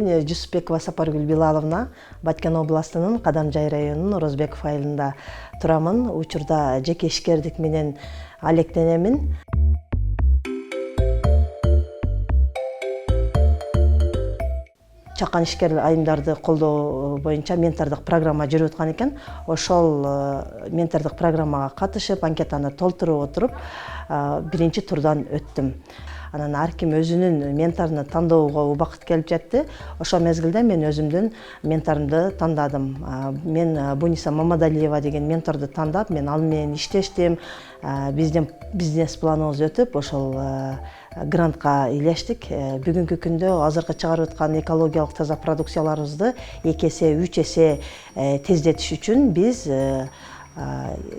Мен Жусупбекова Сапаргүл Билаловна, Баткен областынын Кадамжай районунун Орозбеков айылында турамын. Учурда жеке ишкердик менен алектенемин. Чакан ишкер айымдарды колдоо боюнча ментордук программа жүрүп аткан экен. Ошол ментордук программага катышып, анкетаны толтуруп отуруп, биринчи турдан өттүм. Анан ар ким өзүнүн менторун тандоого убакыт келип жетти. Ошол мезгилде мен өзүмдүн менторумду тандадым. Мен Буниса Мамадалиева деген менторду тандап, мен ал менен иштештим. Бизнес планыбыз өтүп, ошол грантка илештик. Бүгүнкү күндө азыркы чыгарып аткан экологиялык таза продукцияларыбызды 2 эсе, 3 эсе тездетиш үчүн биз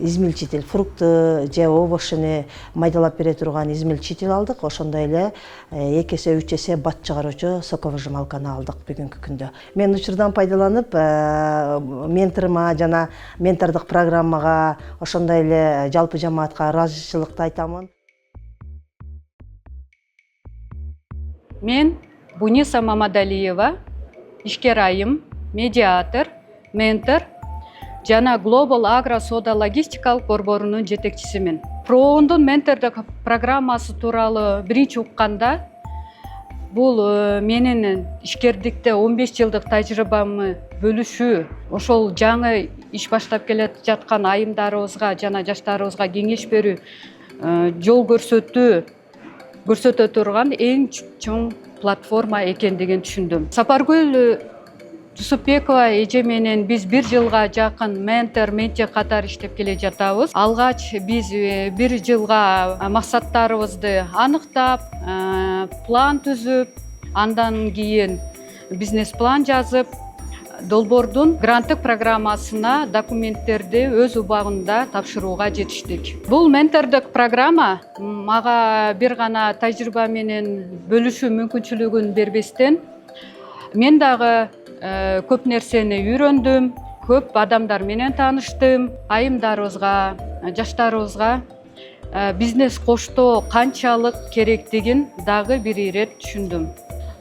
измельчитель, фрукты же овощуну майдалап бере турган измельчитель алдык. Ошондой эле 2 эсе, 3 эсе бат чыгаруучу соковыжималканы алдык бүгүнкү күндө. Мен учурдан пайдаланып, менторума жана ментордук программага, ошондой эле жалпы жамаатка ыраазычылыкты айтамын. Мен Буниса Мамадалиева, ишкер айым, медиатор, ментор жана Global Agro Soda Логистикалык борборунун жетекчисимин. Проондун ментордук программасы тууралуу биринчи укканда, бул менин ишкердикте 15 жылдык тажрыйбамды бөлүшүү, ошол жаңы иш баштап келе жаткан айымдарыбызга жана жаштарыбызга кеңеш берүү, жол көрсөтө турган эң чоң платформа экендигин түшүндүм. Сапаргүл Жусупбекова эже менен биз 1 жылга жакын менти катары иштеп келе жатабыз. Алгач биз 1 жылга максаттарыбызды аныктап, план түзүп, андан кийин бизнес план жазып, долбоордун гранттык программасына документтерди өз убагында тапшырууга жетиштик. Бул ментордук программа мага бир гана тажрыйба менен бөлүшүү мүмкүнчүлүгүн бербестен, мен дагы көп нерсени үйрөндүм, көп адамдар менен тааныштым. Айымдарыбызга, жаштарыбызга бизнес коштоо канчалык керектигин дагы бир ирет түшүндүм.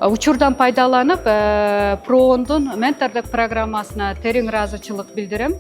Учурдан пайдаланып, Проондун ментордук программасына терең ыраазычылык билдирем.